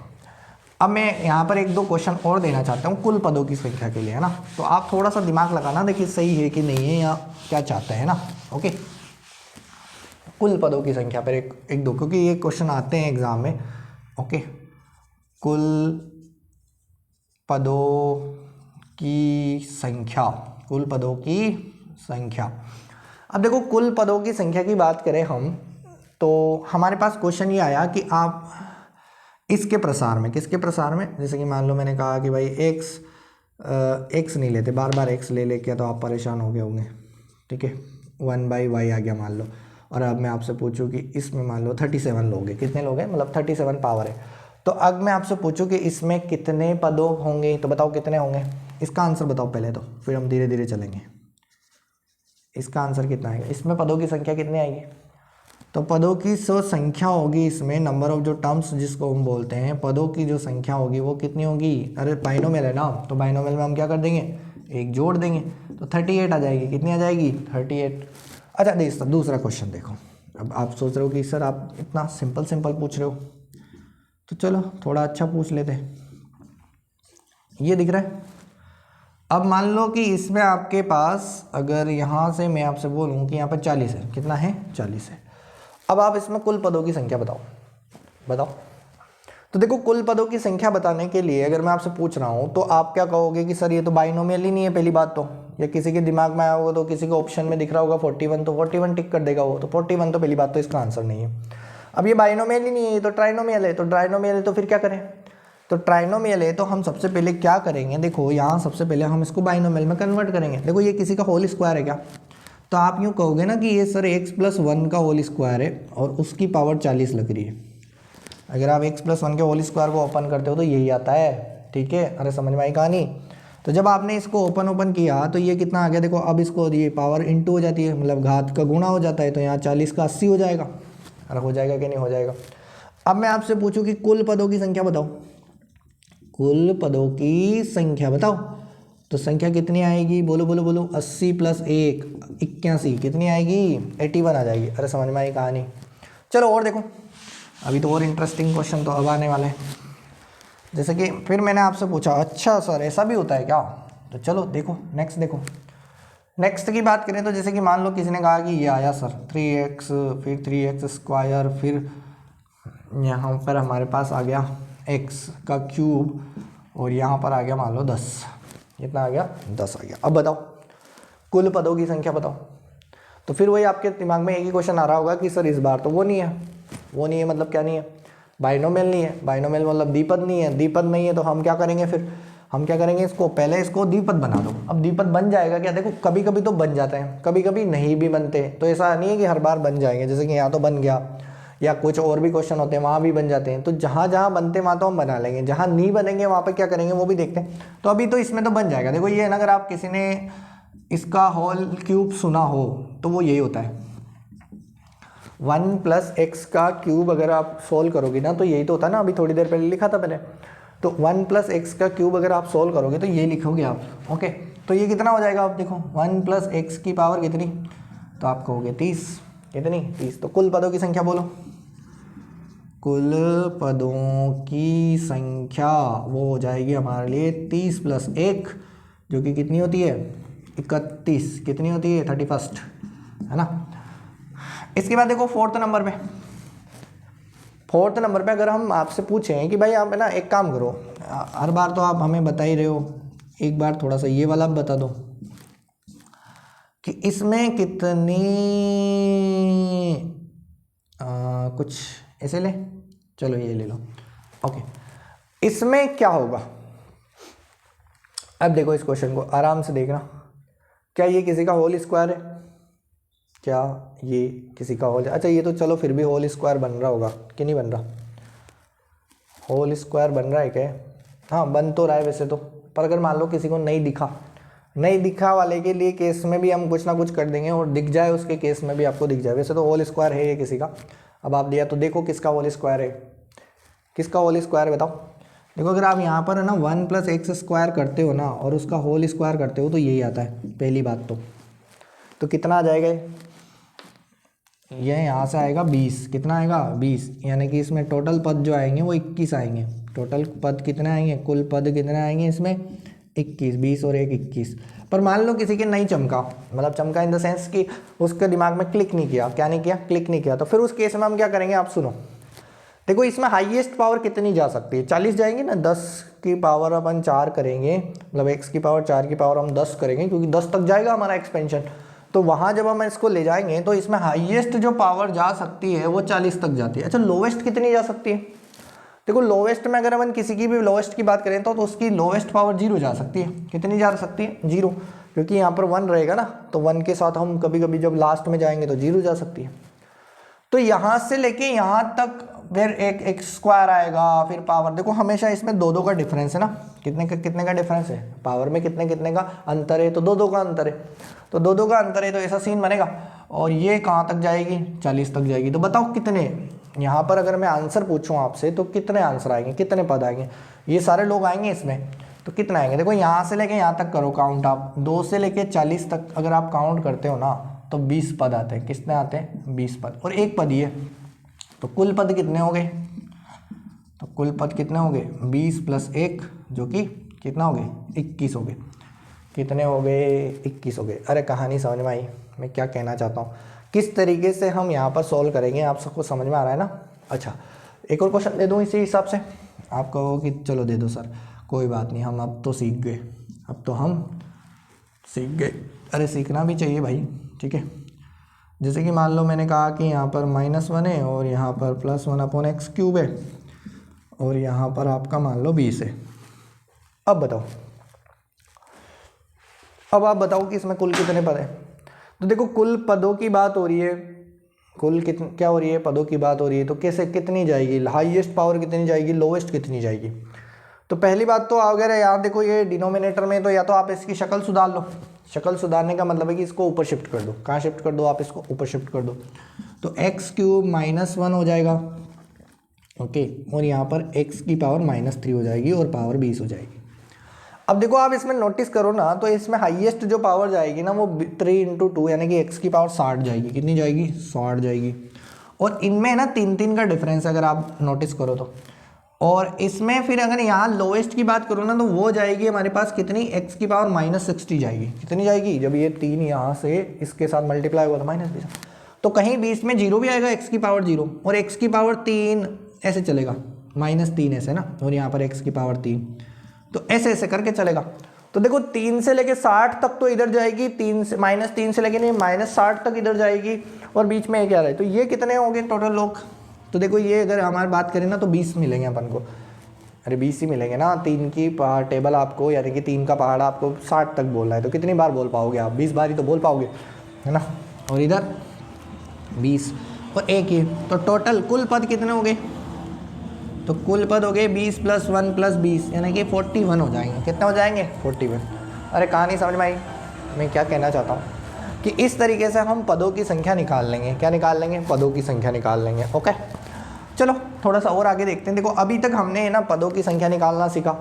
अब मैं यहाँ पर 1-2 क्वेश्चन और देना चाहता हूँ कुल पदों की संख्या के लिए, है ना। तो आप थोड़ा सा दिमाग लगाना, देखिए सही है कि नहीं है या क्या चाहते हैं ना। ओके, कुल पदों की संख्या पर एक दो, क्योंकि ये क्वेश्चन आते हैं एग्जाम में। ओके, कुल पदों की संख्या, कुल पदों की संख्या। अब देखो कुल पदों की संख्या की बात करें हम, तो हमारे पास क्वेश्चन ये आया कि आप इसके प्रसार में, किसके प्रसार में, जैसे कि मान लो मैंने कहा कि भाई एक्स नहीं लेते, बार बार एक्स ले लेके तो आप परेशान हो गए होंगे, ठीक है। 1/y आ गया मान लो, और अब मैं आपसे पूछूं कि इसमें मान लो 37 लोग हैं, कितने लोग हैं, मतलब 37 पावर है। तो अब मैं आपसे पूछूं कि इसमें कितने पदों होंगे, तो बताओ कितने होंगे। इसका आंसर बताओ पहले, तो फिर हम धीरे धीरे चलेंगे। इसका आंसर कितना आएगा, इसमें पदों की संख्या कितनी आएगी, तो पदों की जो संख्या होगी इसमें, नंबर ऑफ जो टर्म्स जिसको हम बोलते हैं, पदों की जो संख्या होगी वो कितनी होगी, अरे बाइनोमियल है ना, तो बाइनोमियल में हम क्या कर देंगे, एक जोड़ देंगे, तो 38 आ जाएगी। कितनी आ जाएगी, 38। अच्छा दूसरा क्वेश्चन देखो। अब आप सोच रहे हो कि सर आप इतना सिंपल पूछ रहे हो, तो चलो थोड़ा अच्छा पूछ लेते हैं। ये दिख रहा है। अब मान लो कि इसमें आपके पास, अगर यहाँ से मैं आपसे बोलूँ कि यहाँ पर 40 है, कितना है, 40 है। अब आप इसमें कुल पदों की संख्या बताओ। तो देखो कुल पदों की संख्या बताने के लिए अगर मैं आपसे पूछ रहा हूँ, तो आप क्या कहोगे कि सर ये तो बाइनोमियल ही नहीं है, पहली बात तो, या किसी के दिमाग में आया होगा तो किसी को ऑप्शन में दिख रहा होगा 41, तो 41 टिक कर देगा वो, तो 41 तो पहली बात तो इसका आंसर नहीं है। अब ये बाइनोमियल ही नहीं है, ये तो ट्राइनोमियल है, तो ट्राइनोमियल है तो फिर क्या करें, तो ट्राइनोमियल है तो हम सबसे पहले क्या करेंगे, देखो यहाँ सबसे पहले हम इसको बाइनोमियल में कन्वर्ट करेंगे। देखो ये किसी का होल स्क्वायर है क्या, तो आप यूँ कहोगे ना कि ये सर x+1 का होल स्क्वायर है और उसकी पावर 40 लग रही है। अगर आप x+1 के होल स्क्वायर को ओपन करते हो तो यही आता है, ठीक है। अरे समझ में आई कहानी। तो जब आपने इसको ओपन किया तो ये कितना आ गया, देखो अब इसको ये पावर इंटू हो जाती है, मतलब घात का गुणा हो जाता है, तो यहाँ 40 का 80 हो जाएगा। अरे हो जाएगा कि नहीं हो जाएगा। अब मैं आपसे पूछूं कि कुल पदों की संख्या बताओ, कुल पदों की संख्या बताओ, तो संख्या कितनी आएगी, बोलो 80 + 1 81, कितनी आएगी, 81 आ जाएगी। अरे समझ में आई कहानी। चलो और देखो, अभी तो और इंटरेस्टिंग क्वेश्चन तो अब आने वाले हैं। जैसे कि फिर मैंने आपसे पूछा, अच्छा सर ऐसा भी होता है क्या, तो चलो देखो नेक्स्ट देखो। नेक्स्ट की बात करें तो जैसे कि मान लो किसी ने कहा कि ये आया सर 3x, फिर 3x², फिर यहाँ पर हमारे पास आ गया x³ और यहाँ पर आ गया मान लो 10। कितना आ गया, 10 आ गया। अब बताओ कुल पदों की संख्या बताओ। तो फिर वही आपके दिमाग में एक ही क्वेश्चन आ रहा होगा कि सर इस बार तो वो नहीं है, मतलब क्या नहीं है, बाइनोमियल नहीं है। बाइनोमियल मतलब द्विपद नहीं है, द्विपद नहीं है तो हम क्या करेंगे, फिर हम क्या करेंगे, इसको पहले इसको द्विपद बना दो। अब द्विपद बन जाएगा क्या, देखो कभी कभी तो बन जाते हैं, कभी कभी नहीं भी बनते, तो ऐसा नहीं है कि हर बार बन जाएंगे। जैसे कि यहाँ तो बन गया, या कुछ और भी क्वेश्चन होते हैं वहाँ भी बन जाते हैं। तो जहाँ जहाँ बनते हैं वहाँ तो हम बना लेंगे, जहाँ नहीं बनेंगे वहाँ पर क्या करेंगे वो भी देखते हैं। तो अभी तो इसमें तो बन जाएगा। देखो ये है ना, अगर आप किसी ने इसका होल क्यूब सुना हो तो वो यही होता है, 1 + x का क्यूब अगर आप सोल्व करोगे ना तो यही तो होता है ना। अभी थोड़ी देर पहले लिखा था मैंने, तो 1 + x का क्यूब अगर आप सोल्व करोगे तो ये लिखोगे आप। ओके, तो ये कितना हो जाएगा, आप देखो 1 + x की पावर कितनी, तो आप कहोगे 30। कितनी, 30। तो कुल पदों की संख्या बोलो, कुल पदों की संख्या वो हो जाएगी हमारे लिए 30 + 1 जो कि कितनी होती है, 31। कितनी होती है, 31, है ना। इसके बाद देखो फोर्थ नंबर पे अगर हम आपसे पूछें कि भाई आप है ना एक काम करो, हर बार तो आप हमें बता ही रहे हो, एक बार थोड़ा सा ये वाला बता दो कि इसमें कितनी कुछ ऐसे ले, चलो ये ले लो। ओके, इसमें क्या होगा, अब देखो इस क्वेश्चन को आराम से देखना। क्या ये किसी का होल स्क्वायर है, क्या ये किसी का होल, अच्छा ये तो चलो फिर भी होल स्क्वायर बन रहा होगा कि नहीं बन रहा, होल स्क्वायर बन रहा है क्या, हाँ बन तो रहा है वैसे तो। पर अगर मान लो किसी को नहीं दिखा, नहीं दिखा वाले के लिए केस में भी हम कुछ ना कुछ कर देंगे, और दिख जाए उसके केस में भी आपको दिख जाए। वैसे तो होल स्क्वायर है ये किसी का, अब आप दिया तो देखो किसका होल स्क्वायर है, किसका होल स्क्वायर बताओ। देखो अगर आप यहाँ पर है ना 1 + x स्क्वायर करते हो ना और उसका होल स्क्वायर करते हो तो यही आता है पहली बात तो कितना आ जाएगा ये यहाँ से आएगा 20, कितना आएगा 20, यानी कि इसमें टोटल पद जो आएंगे वो 21 आएंगे। टोटल पद कितने आएंगे, कुल पद कितने आएंगे इसमें 21, 20 और 1 21। पर मान लो किसी के नहीं चमका, मतलब चमका इन द सेंस कि उसके दिमाग में क्लिक नहीं किया, क्या नहीं किया, क्लिक नहीं किया, तो फिर उस केस में हम क्या करेंगे आप सुनो। देखो इसमें हाईएस्ट पावर कितनी जा सकती है, 40 जाएंगी ना, 10 की पावर अपन 4 करेंगे, मतलब x की पावर 4 की पावर हम 10 करेंगे, क्योंकि 10 तक जाएगा हमारा एक्सपेंशन। तो वहाँ जब हम इसको ले जाएंगे तो इसमें हाईएस्ट जो पावर जा सकती है वो 40 तक जाती है। अच्छा लोवेस्ट कितनी जा सकती है, देखो लोवेस्ट में अगर अपन किसी की भी लोवेस्ट की बात करें तो उसकी लोवेस्ट पावर 0 जा सकती है। कितनी जा सकती है 0, क्योंकि यहाँ पर 1 रहेगा ना, तो 1 के साथ हम कभी कभी जब लास्ट में जाएंगे तो 0 जा सकती है। तो यहाँ से लेके यहाँ तक फिर एक x स्क्वायर आएगा, फिर पावर, देखो हमेशा इसमें 2 का डिफरेंस है ना, कितने का डिफरेंस है, पावर में कितने का अंतर है, तो 2 का अंतर है, तो 2 का अंतर है, तो ऐसा सीन बनेगा। और ये कहाँ तक जाएगी 40 तक जाएगी। तो बताओ कितने, यहाँ पर अगर मैं आंसर पूछूं आपसे तो कितने आंसर आएंगे, कितने पद आएंगे, ये सारे लोग आएंगे इसमें, तो कितने आएंगे। देखो यहाँ से लेके यहाँ तक करो काउंट आप, 2 से लेके 40 तक अगर आप काउंट करते हो ना तो 20 पद आते हैं। कितने आते हैं 20 पद, और एक पद ये, तो कुल पद कितने हो गए, तो कुल पद कितने हो गए 20 + 1 जो कि कितना हो गए 21 हो गए। कितने हो गए 21 हो गए। अरे कहानी समझ में आई मैं क्या कहना चाहता हूँ, किस तरीके से हम यहाँ पर सॉल्व करेंगे, आप सबको समझ में आ रहा है ना। अच्छा एक और क्वेश्चन दे दूँ इसी हिसाब से, आप कहो कि चलो दे दो सर, कोई बात नहीं, हम अब तो सीख गए, अब तो हम सीख गए। अरे सीखना भी चाहिए भाई, ठीक है। जैसे कि मान लो मैंने कहा कि यहाँ पर -1 है और यहाँ पर +1/x³ है, और यहाँ पर आपका मान लो 20 है। अब बताओ, अब आप बताओ कि इसमें कुल कितने पद हैं। तो देखो कुल पदों की बात हो रही है, कुल क्या हो रही है, पदों की बात हो रही है, तो कैसे कितनी जाएगी, हाईएस्ट पावर कितनी जाएगी, लोवेस्ट कितनी जाएगी। तो पहली बात तो अगर यहाँ देखो ये डिनोमिनेटर में, तो या तो आप इसकी शक्ल सुधार लो, शक्ल सुधारने का मतलब है कि इसको ऊपर शिफ्ट कर दो। कहाँ शिफ्ट कर दो आप, इसको ऊपर शिफ्ट कर दो, तो x³ -1 हो जाएगा, ओके, और यहाँ पर x की पावर -3 हो जाएगी और पावर 20 हो जाएगी। अब देखो आप इसमें नोटिस करो ना, तो इसमें हाईएस्ट जो पावर जाएगी ना वो 3 × 2 यानी कि x की पावर 60 जाएगी। कितनी जाएगी 60 जाएगी। और इनमें ना 3 का डिफरेंस अगर आप नोटिस करो तो, और इसमें फिर अगर यहाँ लोएस्ट की बात करो ना तो वो जाएगी हमारे पास कितनी, x की पावर -60 जाएगी। कितनी जाएगी, जब ये 3 यहाँ से इसके साथ मल्टीप्लाई हुआ तो -20, तो कहीं बीच में 0 भी आएगा, x की पावर 0 और x की पावर 3 ऐसे चलेगा, -3 ऐसे ना, और यहाँ पर x की पावर 3, तो ऐसे ऐसे करके चलेगा। तो देखो 3 से लेके 60 तक तो इधर जाएगी, -3 से लेके नहीं -60 तक इधर जाएगी, और बीच में क्या रहे, तो ये कितने होंगे टोटल लोग। तो देखो ये अगर हमारी बात करें ना तो 20 मिलेंगे अपन को, अरे 20 ही मिलेंगे ना। 3 की टेबल आपको, यानी कि 3 का पहाड़ आपको 60 तक बोलना है, तो कितनी बार बोल पाओगे आप, 20 बार ही तो बोल पाओगे, है ना। और इधर 20 और 1 ही, तो टोटल कुल पद कितने हो गए, तो कुल पद हो गए 20 + 1 + 20 यानी कि 41 हो जाएंगे। कितने हो जाएंगे 41। अरे कहानी समझ में आई मैं क्या कहना चाहता हूँ, कि इस तरीके से हम पदों की संख्या निकाल लेंगे। क्या निकाल लेंगे, पदों की संख्या निकाल लेंगे। ओके चलो थोड़ा सा और आगे देखते हैं। देखो अभी तक हमने ना पदों की संख्या निकालना सीखा,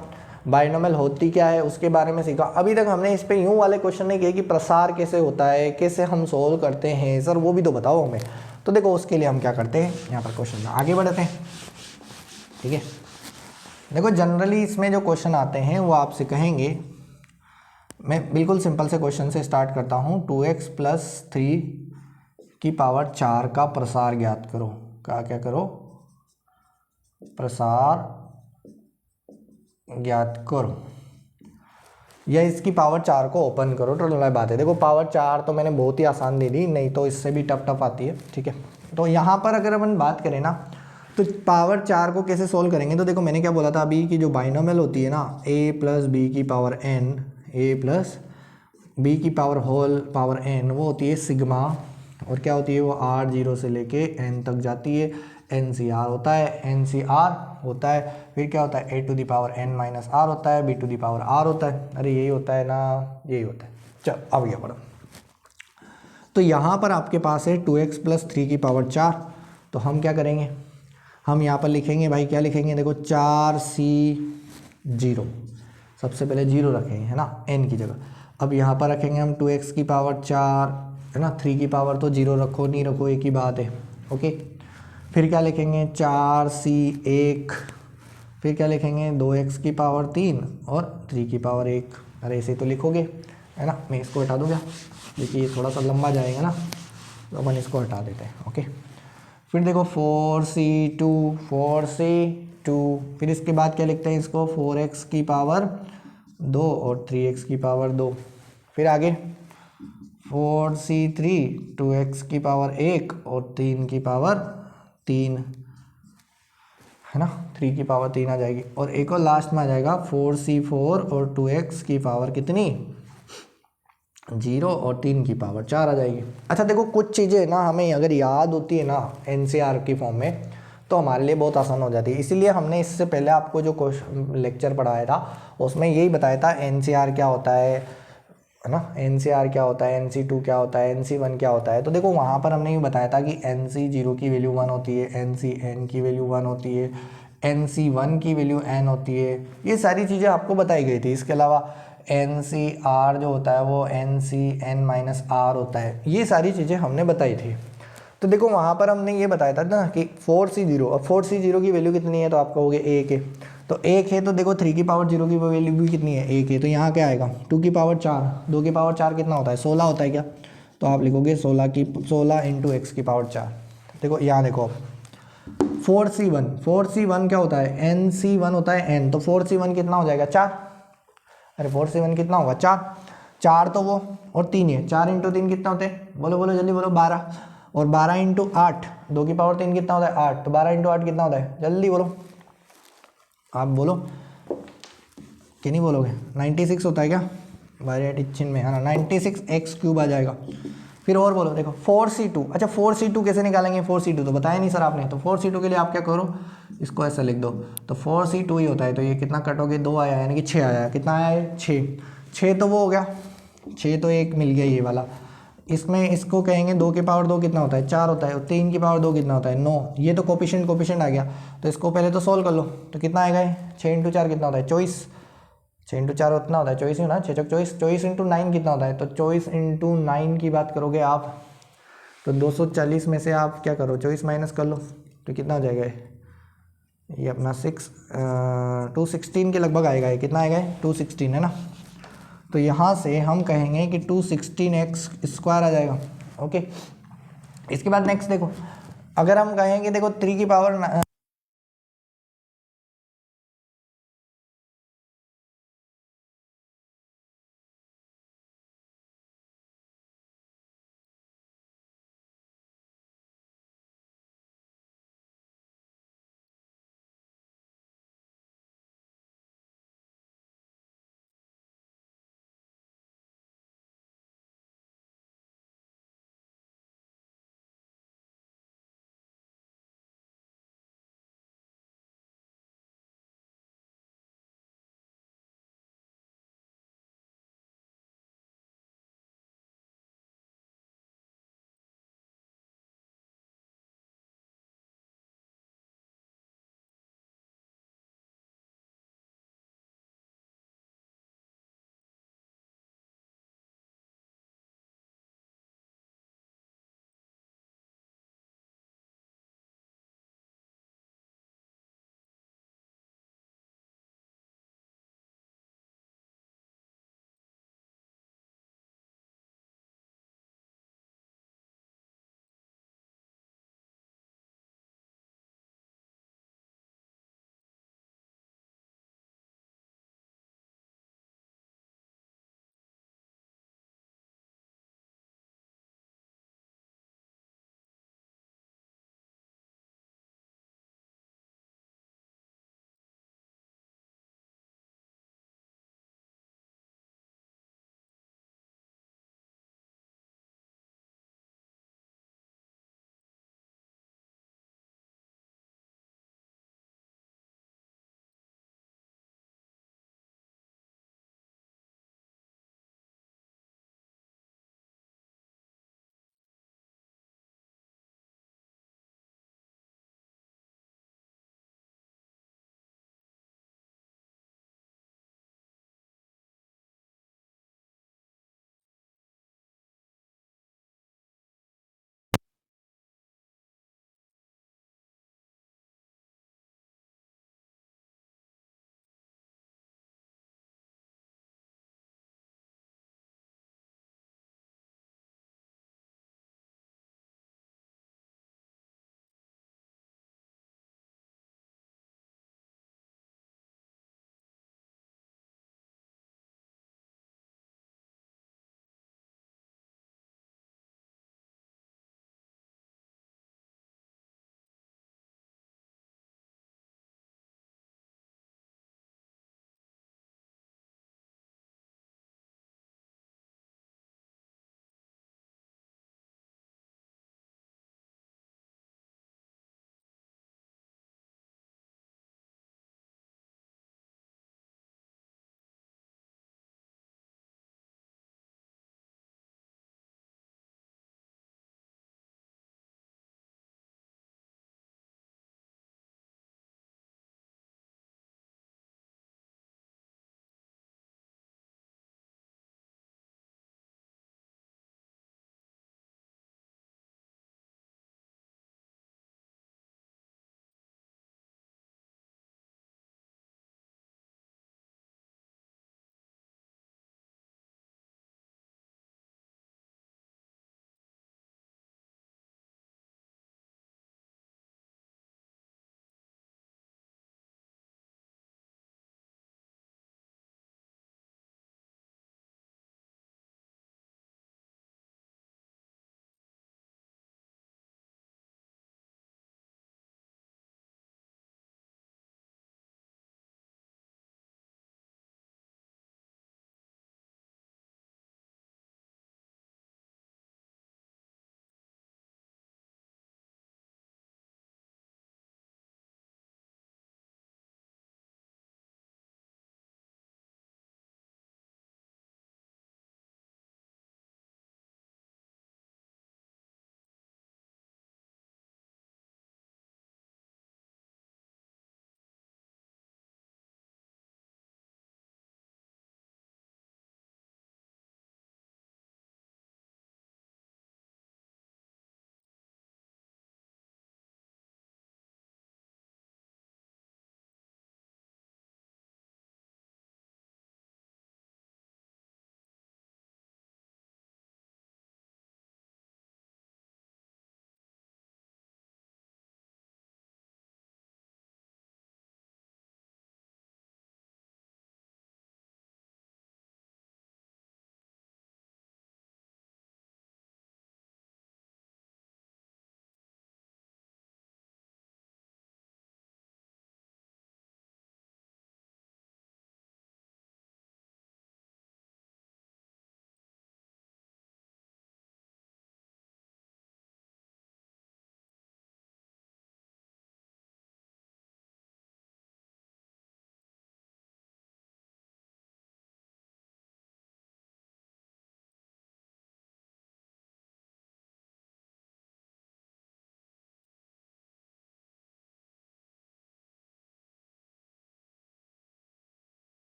बाइनोमियल होती क्या है उसके बारे में सीखा। अभी तक हमने इस पे यूं वाले क्वेश्चन नहीं किए कि प्रसार कैसे होता है, कैसे हम सोल्व करते हैं, सर वो भी तो बताओ हमें। तो देखो उसके लिए हम क्या करते हैं, यहाँ पर क्वेश्चन में आगे बढ़ते हैं, ठीक है। देखो जनरली इसमें जो क्वेश्चन आते हैं वो आपसे कहेंगे, मैं बिल्कुल सिंपल से क्वेश्चन से स्टार्ट करता हूँ, 2x + 3 की पावर 4 का प्रसार ज्ञात करो। क्या करो, प्रसार ज्ञात करो, या इसकी पावर 4 को ओपन करो। टोटल बात है, देखो पावर 4 तो मैंने बहुत ही आसान दे दी, नहीं तो इससे भी टफ आती है, ठीक है। तो यहाँ पर अगर अपन बात करें ना तो पावर 4 को कैसे सोल्व करेंगे, तो देखो मैंने क्या बोला था अभी कि जो बाइनोमियल होती है ना, a + b की पावर n, a + b की पावर होल पावर n, वो होती है सिग्मा और क्या होती है वो r 0 से लेके n तक जाती है, NCR होता है, NCR होता है, फिर क्या होता है a to the power n minus r होता है, b to the power r होता है, अरे यही होता है ना, यही होता है। चल अब क्या पढ़ो, तो यहाँ पर आपके पास है 2x प्लस 3 की पावर 4, तो हम क्या करेंगे, हम यहाँ पर लिखेंगे भाई, क्या लिखेंगे, देखो 4c0, सबसे पहले 0 रखेंगे है ना n की जगह। अब यहाँ पर रखेंगे हम 2x की पावर 4 है ना, 3 की पावर तो 0 रखो नहीं रखो एक ही बात है, ओके। फिर क्या लिखेंगे 4c1, फिर क्या लिखेंगे 2x की पावर 3 और 3 की पावर 1, अरे ऐसे तो लिखोगे है ना, मैं इसको हटा दूँगा क्योंकि ये थोड़ा सा लंबा जाएगा ना, तो अपन इसको हटा देते हैं, ओके। फिर देखो 4c2, 4c2, फिर इसके बाद क्या लिखते हैं इसको 4x की पावर 2 और 3x की पावर 2, फिर आगे 4c3, 2x की पावर 1 और 3 की पावर 3 है ना, 3 की पावर 3 आ जाएगी, और एक और लास्ट में आ जाएगा 4c4 और 2x की पावर कितनी 0 और 3 की पावर 4 आ जाएगी। अच्छा देखो कुछ चीज़ें ना हमें अगर याद होती है ना NCR की फॉर्म में तो हमारे लिए बहुत आसान हो जाती है, इसीलिए हमने इससे पहले आपको जो लेक्चर पढ़ाया था उसमें यही बताया था NCR क्या होता है ना, NCR क्या होता है, NC2 क्या होता है, NC1 क्या होता है। तो देखो वहाँ पर हमने ये बताया था कि NC0 की वैल्यू 1 होती है, NCN की वैल्यू 1 होती है, NC1 की वैल्यू n होती है, ये सारी चीज़ें आपको बताई गई थी। इसके अलावा NCR जो होता है वो NCN माइनस R होता है, ये सारी चीज़ें हमने बताई थी। तो देखो वहाँ पर हमने ये बताया था ना कि 4c0, और 4c0 की वैल्यू कितनी है, तो आप कहोगे 1 है, तो 1 है, तो देखो 3 की पावर 0 की वैल्यू भी कितनी है 1 है, तो यहाँ क्या आएगा 2 की पावर 4, 2 की पावर 4 कितना होता है 16 होता है क्या, तो आप लिखोगे 16 इंटू x की पावर 4। देखो यहाँ देखो 4c1 क्या होता है NC1 होता है n, तो 4c1 कितना हो जाएगा 4, अरे 4c1 कितना होगा 4 तो वो और 3 है, 4 इंटू 3 कितना होते हैं, बोलो बोलो जल्दी बोलो 12, और 12 इंटू 8, 2 की पावर 3 कितना होता है 8, तो 12 इंटू 8 कितना होता है, जल्दी बोलो आप बोलो कि नहीं बोलोगे, 96 होता है क्या, बारी एडिशन में है ना, 96x³ आ जाएगा। फिर और बोलो देखो 4c2, अच्छा 4c2 कैसे निकालेंगे, 4c2 तो बताया नहीं सर आपने, तो 4c2 के लिए आप क्या करो, इसको ऐसा लिख दो, तो 4c2 ही होता है, तो ये कितना कटोगे 2 आया यानी कि 6 आया, कितना आया है 6 तो वो हो गया, 6 तो एक मिल गया ये वाला, इसमें इसको कहेंगे 2 की पावर 2 कितना होता है 4 होता है, और 3 की पावर 2 कितना होता है 9, ये तो कोफिशिएंट आ गया, तो इसको पहले तो सोल्व कर लो, तो कितना आएगा 6 इंटू 4 कितना होता है 24, 6 इंटू 4 उतना होता है 24 ही ना, 6 चौक 24, 24 इंटू 9 कितना होता है, तो 24 इंटू 9 की बात करोगे आप तो 240 में से आप क्या करो 24 माइनस कर लो, तो कितना हो जाएगा ये अपना 216 के लगभग आएगा, ये कितना आएगा 216 है ना, तो यहाँ से हम कहेंगे कि 216x² आ जाएगा, ओके। इसके बाद नेक्स्ट देखो, अगर हम कहेंगे देखो 3 की पावर